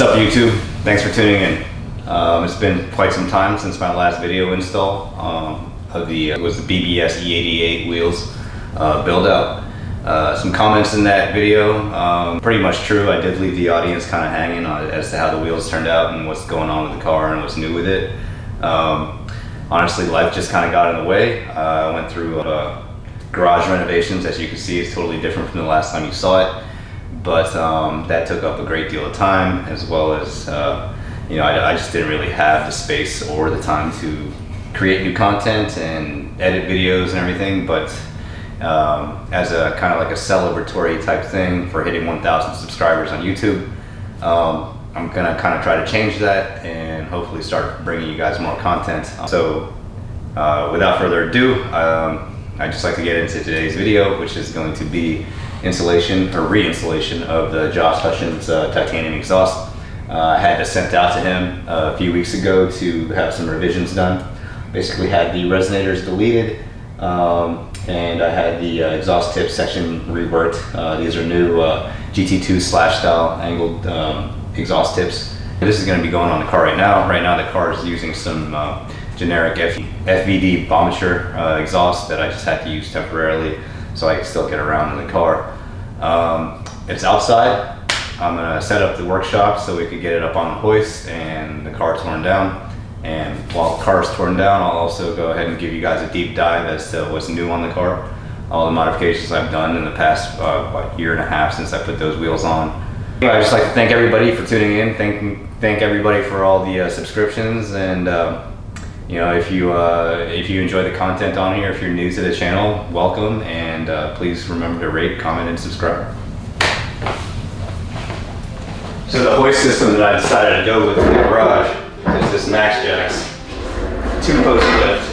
What's up, YouTube? Thanks for tuning in. It's been quite some time since my last video install of the BBS E88 wheels build out. Some comments in that video, pretty much true. I did leave the audience kind of hanging on as to how the wheels turned out and what's going on with the car and what's new with it. Honestly, life just kind of got in the way. I went through garage renovations. As you can see, it's totally different from the last time you saw it. But that took up a great deal of time, as well as, you know, I just didn't really have the space or the time to create new content and edit videos and everything. But as a kind of like a celebratory type thing for hitting 1,000 subscribers on YouTube, I'm gonna kind of try to change that and hopefully start bringing you guys more content. So without further ado, I'd just like to get into today's video, which is going to be installation or reinstallation of the Josh Hutchins titanium exhaust. I had this sent out to him a few weeks ago to have some revisions done. Basically had the resonators deleted, and I had the exhaust tip section reworked. These are new GT2 slash style angled exhaust tips. This is going to be going on the car right now. Right now the car is using some generic FVD Bombature exhaust that I just had to use temporarily so I can still get around in the car. It's outside. I'm going to set up the workshop so we could get it up on the hoist and the car torn down. And while the car is torn down, I'll also go ahead and give you guys a deep dive as to what's new on the car. All the modifications I've done in the past year and a half since I put those wheels on. Anyway, I'd just like to thank everybody for tuning in. Thank everybody for all the subscriptions, and you know, if you enjoy the content on here, if you're new to the channel, welcome, and please remember to rate, comment, and subscribe. So the hoist system that I decided to go with in the garage is this MaxJax 2-post lift.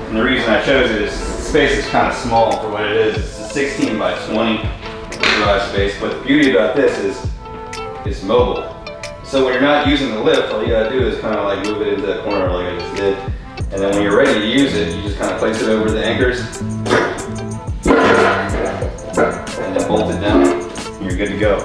And the reason I chose it is the space is kind of small for what it is. It's a 16 by 20 garage space, but the beauty about this is it's mobile. So when you're not using the lift, all you gotta do is kind of like move it into the corner like I just did. And then when you're ready to use it, you just kind of place it over the anchors and then bolt it down, and you're good to go.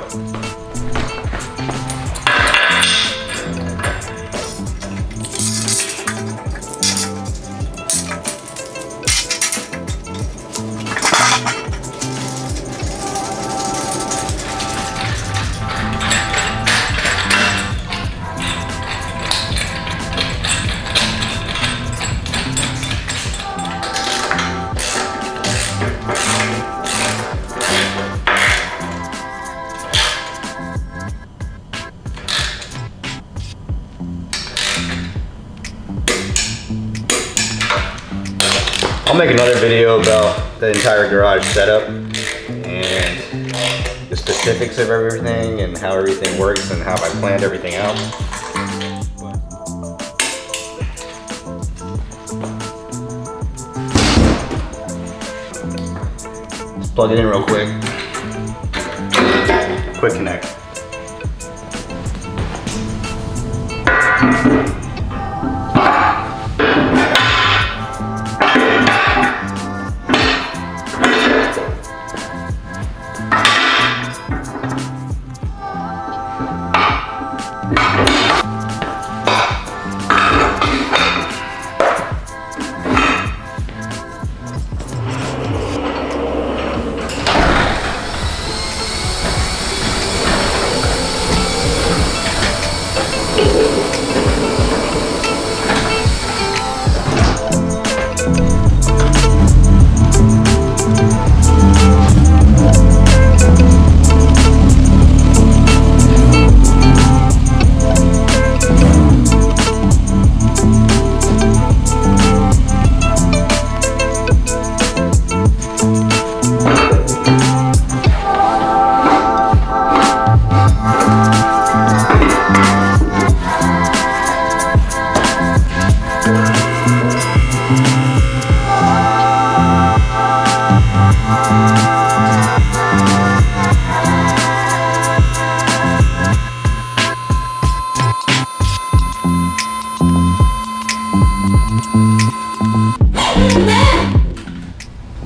I'll make another video about the entire garage setup and the specifics of everything and how everything works and how I planned everything out. Just plug it in real quick. Quick connect.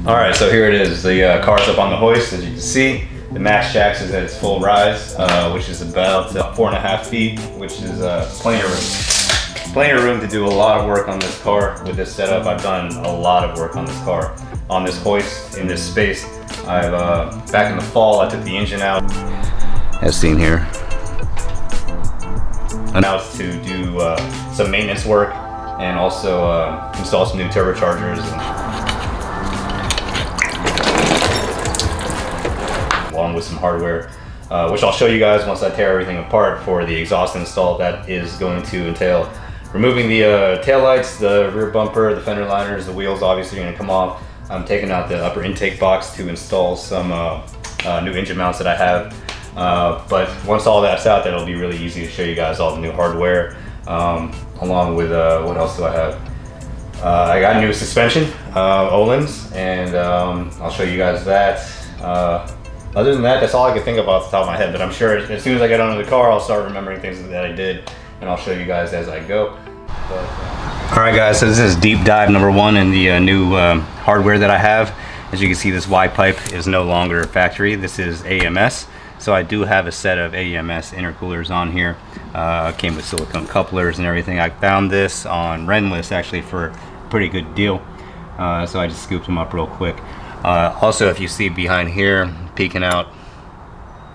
Alright, so here it is. The car's up on the hoist, as you can see. The max SACHS is at its full rise, which is about 4.5 feet, which is plenty of room. Plenty of room to do a lot of work on this car. With this setup, I've done a lot of work on this car. On this hoist, in this space, back in the fall, I took the engine out, as seen here. And now it's to do some maintenance work and also install some new turbochargers. Along with some hardware, which I'll show you guys once I tear everything apart for the exhaust install. That is going to entail removing the taillights, the rear bumper, the fender liners, the wheels obviously are going to come off. I'm taking out the upper intake box to install some new engine mounts that I have. But once all that's out, that'll be really easy to show you guys all the new hardware, along with, what else do I have? I got new suspension, Olin's, and I'll show you guys that. Other than that, that's all I can think about off the top of my head, but I'm sure as soon as I get onto the car, I'll start remembering things that I did, and I'll show you guys as I go. All right guys, so this is deep dive number 1 in the new hardware that I have. As you can see, this Y pipe is no longer factory. This is AMS. So I do have a set of AMS intercoolers on here. Came with silicone couplers and everything. I found this on Renlist actually for a pretty good deal. So I just scooped them up real quick. Also, if you see behind here, peeking out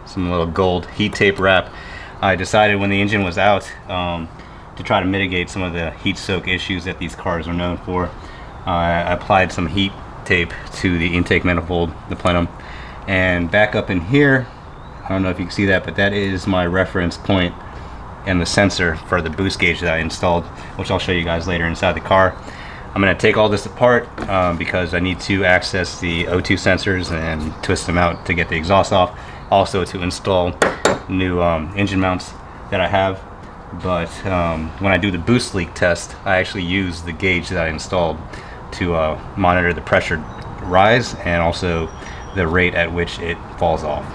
some little gold heat tape wrap, I decided when the engine was out to try to mitigate some of the heat soak issues that these cars are known for. I applied some heat tape to the intake manifold, the plenum, and back up in here, I don't know if you can see that, but that is my reference point and the sensor for the boost gauge that I installed, which I'll show you guys later inside the car. I'm going to take all this apart because I need to access the O2 sensors and twist them out to get the exhaust off. Also to install new engine mounts that I have. But when I do the boost leak test, I actually use the gauge that I installed to monitor the pressure rise and also the rate at which it falls off.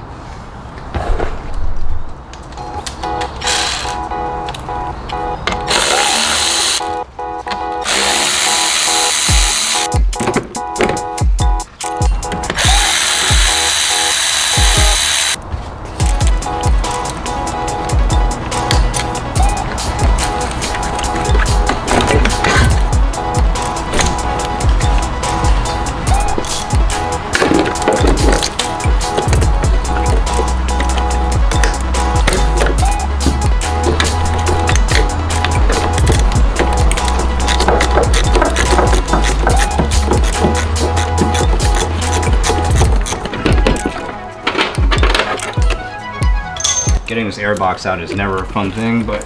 Getting this air box out is never a fun thing, but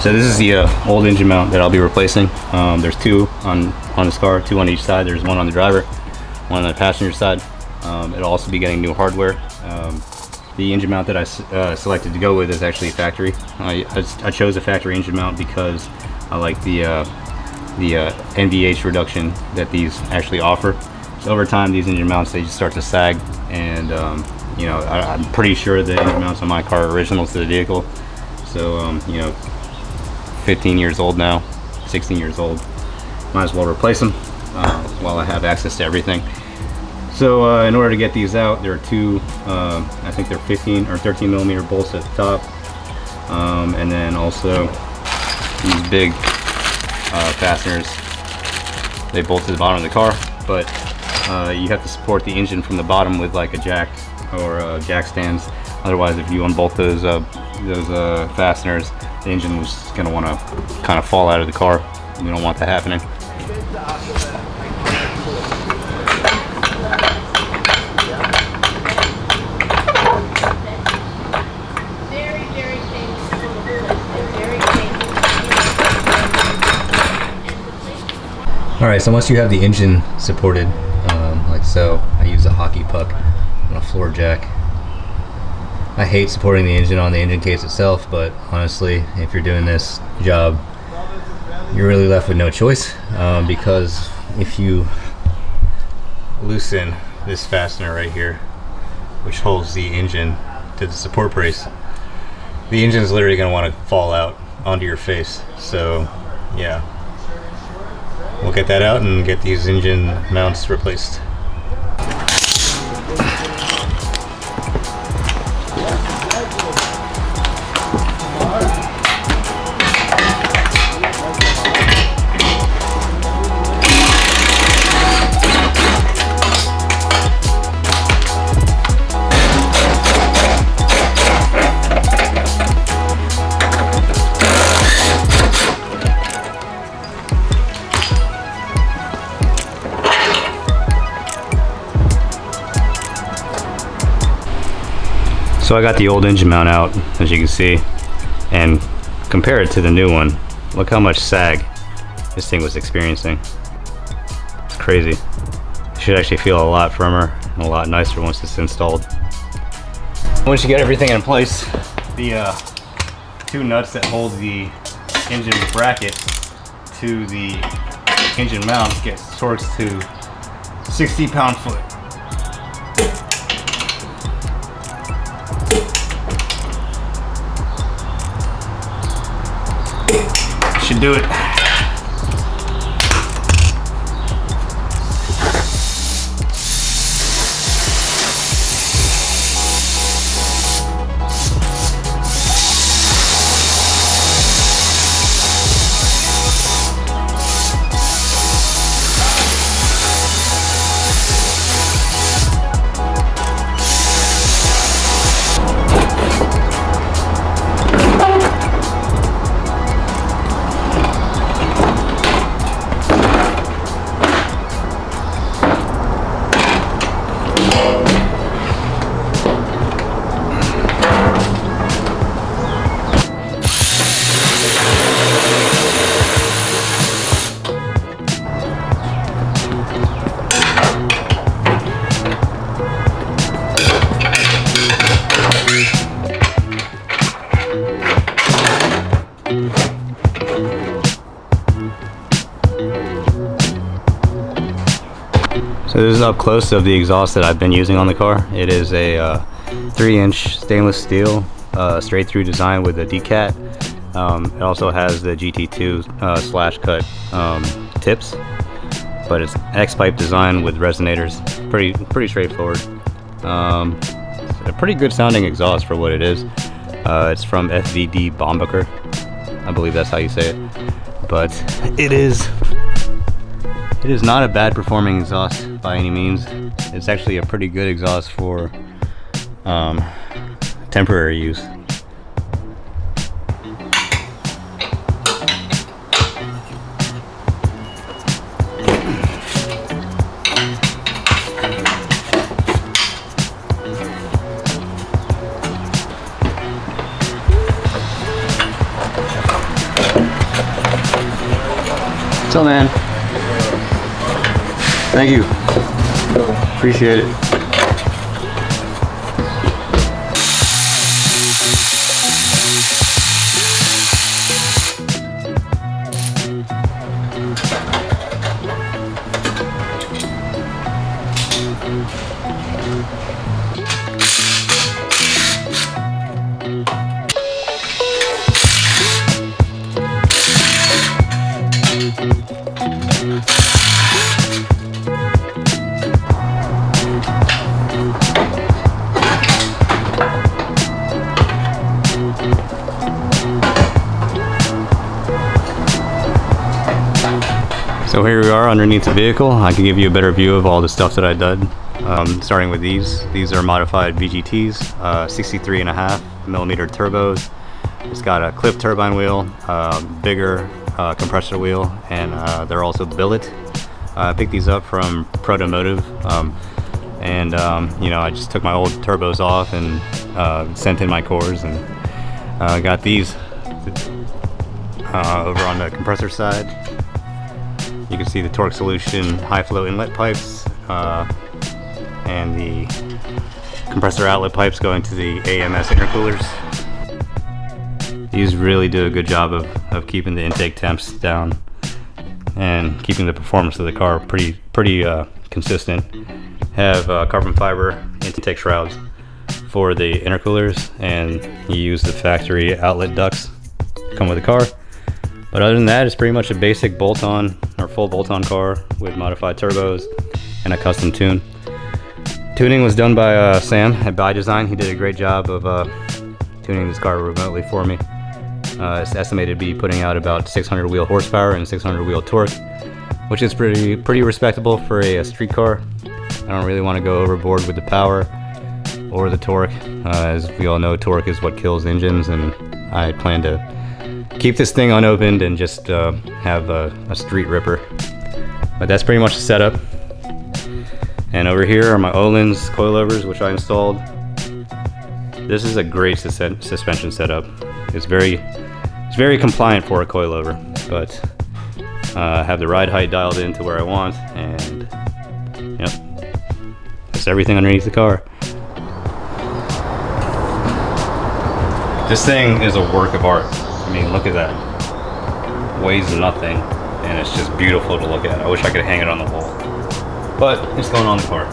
so this is the old engine mount that I'll be replacing. There's 2 on this car, 2 on each side. There's 1 on the driver, 1 on the passenger side. It'll also be getting new hardware. The engine mount that I selected to go with is actually factory. I chose a factory engine mount because I like the NVH reduction that these actually offer. So over time, these engine mounts, they just start to sag, and you know, I'm pretty sure the engine mounts on my car are original to the vehicle. So you know, 15 years old now, 16 years old, might as well replace them while I have access to everything. So in order to get these out, there are 2, I think they're 15 or 13 millimeter bolts at the top, and then also these big fasteners. They bolt to the bottom of the car, but you have to support the engine from the bottom with like a jack or jack stands. Otherwise, if you unbolt those fasteners, the engine is going to want to kind of fall out of the car. We don't want that happening. Alright, so once you have the engine supported, like so, I use a hockey puck on a floor jack. I hate supporting the engine on the engine case itself, but honestly, if you're doing this job, you're really left with no choice, because if you loosen this fastener right here, which holds the engine to the support brace, the engine is literally going to want to fall out onto your face. So yeah, we'll get that out and get these engine mounts replaced. So I got the old engine mount out, as you can see, and compare it to the new one. Look how much sag this thing was experiencing. It's crazy. It should actually feel a lot firmer and a lot nicer once it's installed. Once you get everything in place, the two nuts that hold the engine bracket to the engine mount get torqued to 60 pound-foot. Should do it. So this is up close of the exhaust that I've been using on the car. It is a 3-inch stainless steel straight through design with a decat. It also has the GT2 slash cut tips, but it's X-pipe design with resonators. Pretty straightforward. A pretty good sounding exhaust for what it is. It's from FVD Bombacher. I believe that's how you say it. But it is not a bad performing exhaust by any means. It's actually a pretty good exhaust for temporary use. So man, thank you. Appreciate it. So here we are underneath the vehicle. I can give you a better view of all the stuff that I did. Starting with these. These are modified VGTs, 63.5mm turbos. It's got a clip turbine wheel, bigger compressor wheel, and they're also billet. I picked these up from Protomotive, and you know, I just took my old turbos off and sent in my cores, and got these over on the compressor side. You can see the torque solution high flow inlet pipes and the compressor outlet pipes going to the AMS intercoolers. These really do a good job of keeping the intake temps down and keeping the performance of the car pretty consistent. Have carbon fiber intake shrouds for the intercoolers, and you use the factory outlet ducts come with the car. But other than that, it's pretty much a basic bolt-on or full bolt-on car with modified turbos and a custom tune. Tuning was done by Sam at ByDesign. He did a great job of tuning this car remotely for me. It's estimated to be putting out about 600 wheel horsepower and 600 wheel torque, which is pretty respectable for a street car. I don't really want to go overboard with the power or the torque. As we all know, torque is what kills engines, and I plan to keep this thing unopened and just have a street ripper. But that's pretty much the setup. And over here are my Öhlins coilovers, which I installed. This is a great suspension setup. It's very compliant for a coilover, but I have the ride height dialed in to where I want, and yep, that's everything underneath the car. This thing is a work of art. I mean, look at that. Weighs nothing, and it's just beautiful to look at. I wish I could hang it on the wall, but it's going on the car.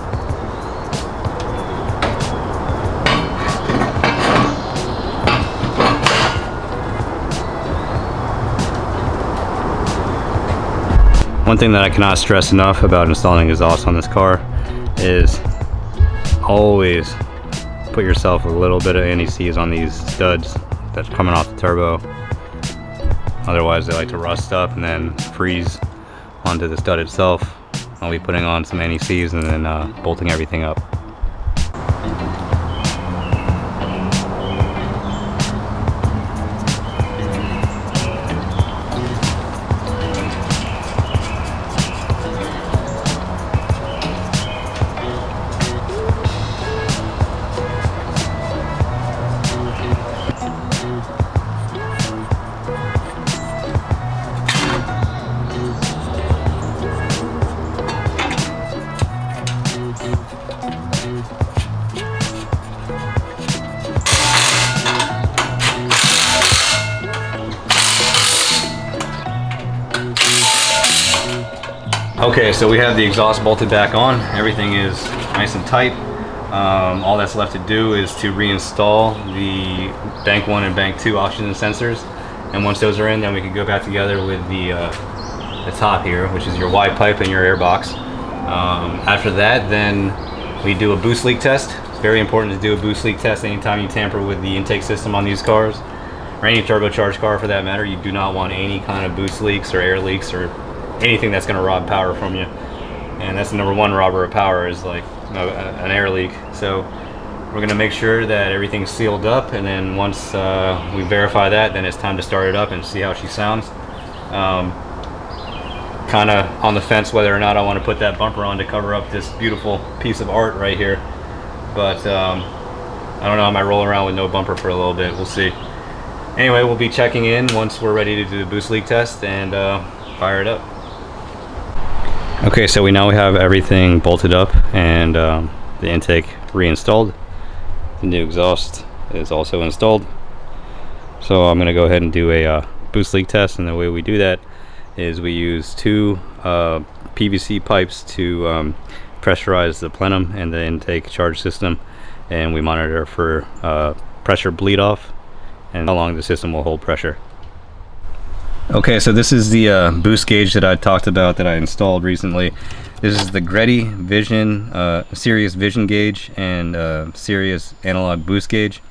One thing that I cannot stress enough about installing exhaust on this car is always put yourself a little bit of anti-seize on these studs that's coming off the turbo. Otherwise they like to rust up and then freeze onto the stud itself. I'll be putting on some anti-seize and then bolting everything up. Okay, so we have the exhaust bolted back on. Everything is nice and tight. All that's left to do is to reinstall the bank 1 and bank 2 oxygen sensors. And once those are in, then we can go back together with the top here, which is your Y pipe and your air box. After that, then we do a boost leak test. It's very important to do a boost leak test anytime you tamper with the intake system on these cars, or any turbocharged car for that matter. You do not want any kind of boost leaks or air leaks or anything that's going to rob power from you. And that's the number one robber of power, is like an air leak. So we're going to make sure that everything's sealed up, and then once we verify that, then it's time to start it up and see how she sounds. Kind of on the fence whether or not I want to put that bumper on to cover up this beautiful piece of art right here, but I don't know, I might roll around with no bumper for a little bit. We'll see. Anyway, we'll be checking in once we're ready to do the boost leak test and fire it up. Okay, so we have everything bolted up and the intake reinstalled. The new exhaust is also installed. So I'm going to go ahead and do a boost leak test, and the way we do that is we use two PVC pipes to pressurize the plenum and the intake charge system, and we monitor for pressure bleed off and how long the system will hold pressure. Okay, so this is the boost gauge that I talked about that I installed recently. This is the Greddy Vision, Sirius Vision gauge and Sirius analog boost gauge.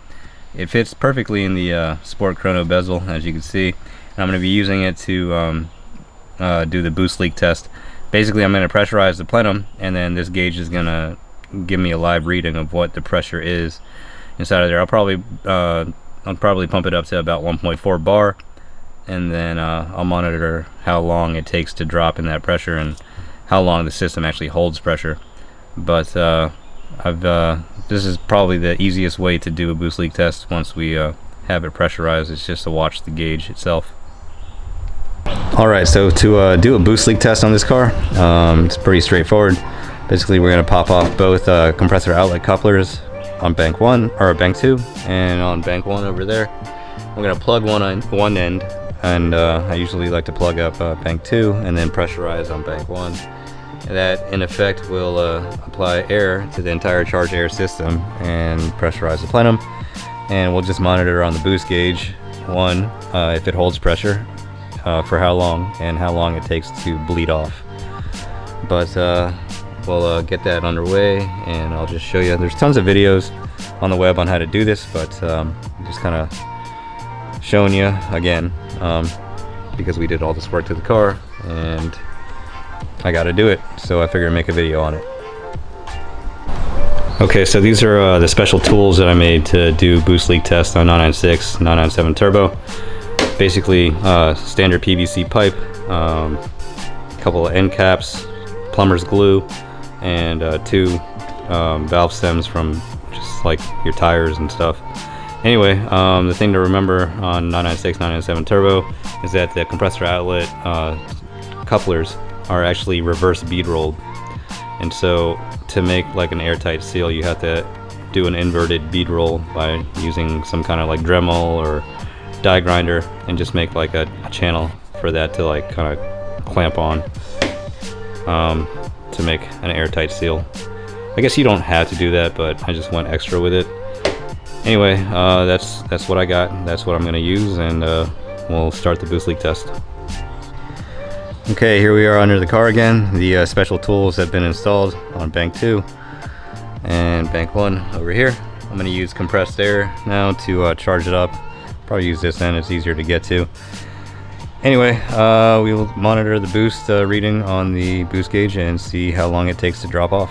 It fits perfectly in the Sport Chrono bezel, as you can see. And I'm going to be using it to do the boost leak test. Basically, I'm going to pressurize the plenum, and then this gauge is going to give me a live reading of what the pressure is inside of there. I'll probably pump it up to about 1.4 bar. And then I'll monitor how long it takes to drop in that pressure and how long the system actually holds pressure. But this is probably the easiest way to do a boost leak test once we have it pressurized. It's just to watch the gauge itself. Alright, so to do a boost leak test on this car, it's pretty straightforward. Basically, we're going to pop off both compressor outlet couplers on bank 1 or bank 2, and on bank 1 over there we're going to plug one end, and I usually like to plug up bank 2 and then pressurize on bank 1. That in effect will apply air to the entire charge air system and pressurize the plenum, and we'll just monitor on the boost gauge One, if it holds pressure, for how long, and how long it takes to bleed off. But we'll get that underway, and I'll just show you. There's tons of videos on the web on how to do this, but just kind of showing you again, because we did all this work to the car and I got to do it, so I figured I'd make a video on it. Okay, so these are the special tools that I made to do boost leak test on 996, 997 turbo. Basically, standard PVC pipe, couple of end caps, plumber's glue, and 2 valve stems from just like your tires and stuff. Anyway, the thing to remember on 996, 997 turbo is that the compressor outlet couplers are actually reverse bead rolled. And so to make like an airtight seal, you have to do an inverted bead roll by using some kind of like Dremel or die grinder, and just make like a channel for that to like kind of clamp on to make an airtight seal. I guess you don't have to do that, but I just went extra with it. Anyway, that's what I got. That's what I'm going to use, and we'll start the boost leak test. Okay, here we are under the car again. The special tools have been installed on bank 2 and bank 1 over here. I'm going to use compressed air now to charge it up. Probably use this end, it's easier to get to. Anyway, we will monitor the boost reading on the boost gauge and see how long it takes to drop off.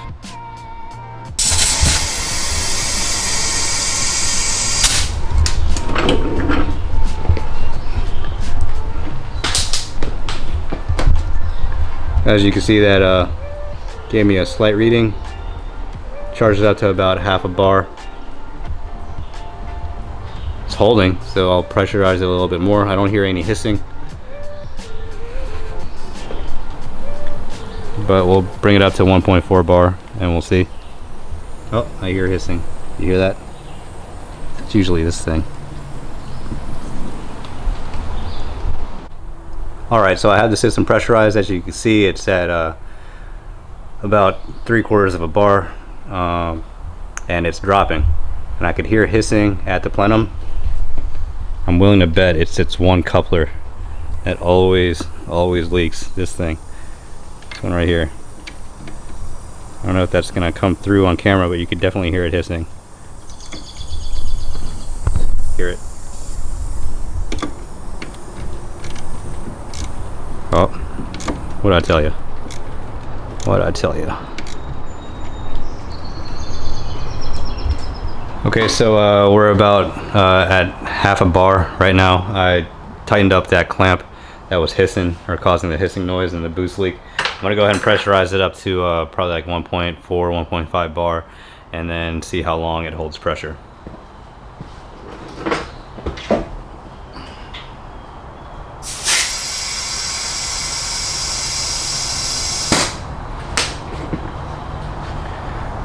As you can see, that gave me a slight reading. Charged it up to about half a bar. It's holding, so I'll pressurize it a little bit more. I don't hear any hissing, but we'll bring it up to 1.4 bar and we'll see. Oh, I hear hissing. You hear that? It's usually this thing. Alright, so I have the system pressurized. As you can see, it's at about 3/4 of a bar, and it's dropping. And I could hear hissing at the plenum. I'm willing to bet it's one coupler that always leaks. This thing. This one right here. I don't know if that's going to come through on camera, but you could definitely hear it hissing. Hear it. Oh, what'd I tell you? What'd I tell you? Okay, so we're about at half a bar right now. I tightened up that clamp that was hissing or causing the hissing noise in the boost leak. I'm gonna go ahead and pressurize it up to probably like 1.4, 1.5 bar, and then see how long it holds pressure.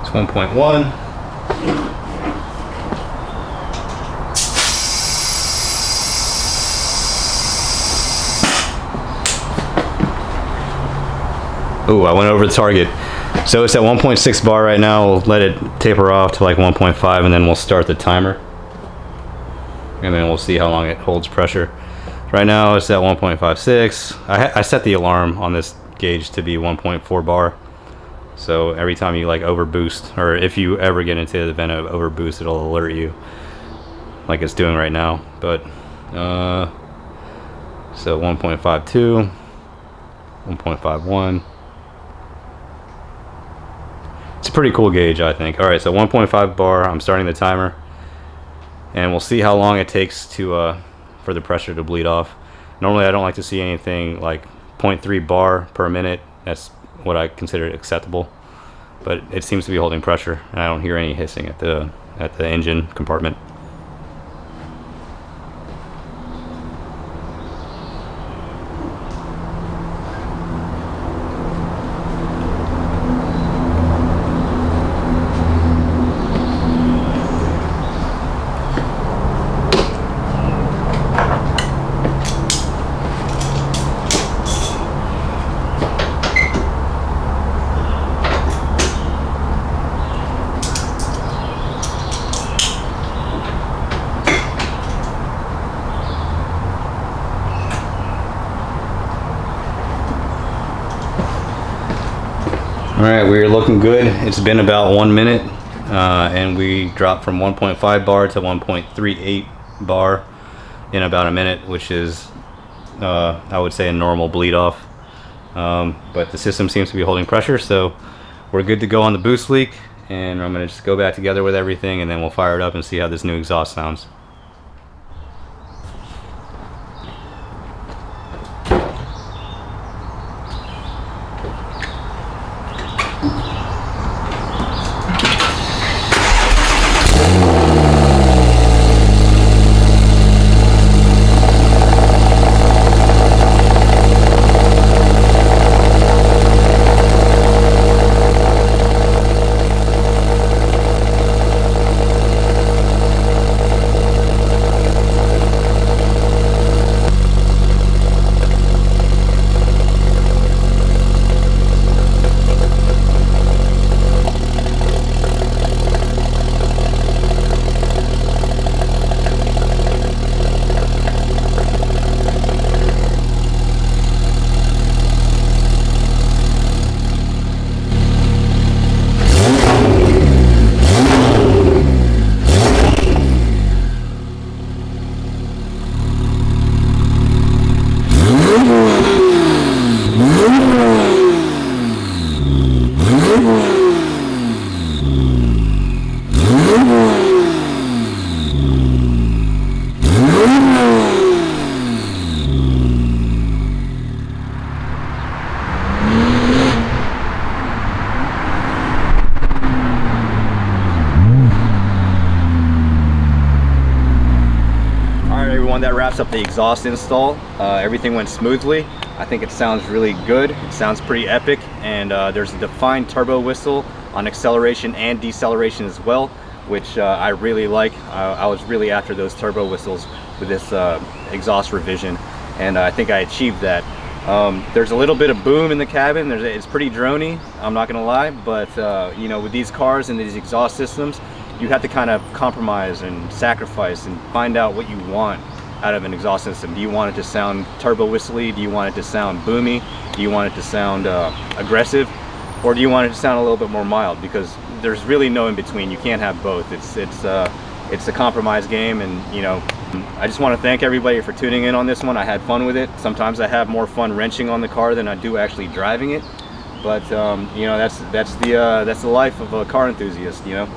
It's 1.1. Ooh, I went over the target. So it's at 1.6 bar right now. We'll let it taper off to like 1.5, and then we'll start the timer. And then we'll see how long it holds pressure. Right now it's at 1.56. I set the alarm on this gauge to be 1.4 bar. So every time you like overboost, or if you ever get into the event of overboost, it'll alert you, like it's doing right now. But so 1.52, 1.51. It's a pretty cool gauge, I think. All right, so 1.5 bar. I'm starting the timer, and we'll see how long it takes to for the pressure to bleed off. Normally, I don't like to see anything like 0.3 bar per minute. That's what I consider acceptable, but it seems to be holding pressure, and I don't hear any hissing at the engine compartment. right, we're looking good. It's been about 1 minute, and we dropped from 1.5 bar to 1.38 bar in about a minute, which is, I would say, a normal bleed off. But the system seems to be holding pressure, so we're good to go on the boost leak. And I'm going to just go back together with everything, and then we'll fire it up and see how this new exhaust sounds. That wraps up the exhaust install. Everything went smoothly. I think it sounds really good. It sounds pretty epic, and there's a defined turbo whistle on acceleration and deceleration as well, which I really like. I was really after those turbo whistles with this exhaust revision, and I think I achieved that. There's a little bit of boom in the cabin. It's pretty droney, I'm not gonna lie, but you know, with these cars and these exhaust systems, you have to kind of compromise and sacrifice and find out what you want out of an exhaust system. Do you want it to sound turbo whistly? Do you want it to sound boomy? Do you want it to sound aggressive? Or do you want it to sound a little bit more mild? Because there's really no in between. You can't have both. It's a compromise game, and you know, I just want to thank everybody for tuning in on this one. I had fun with it. Sometimes I have more fun wrenching on the car than I do actually driving it, but you know, that's the life of a car enthusiast, you know.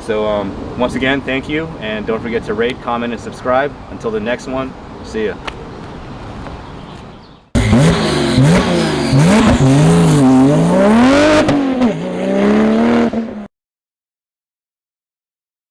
So once again, thank you, and don't forget to rate, comment, and subscribe. Until the next one, see ya.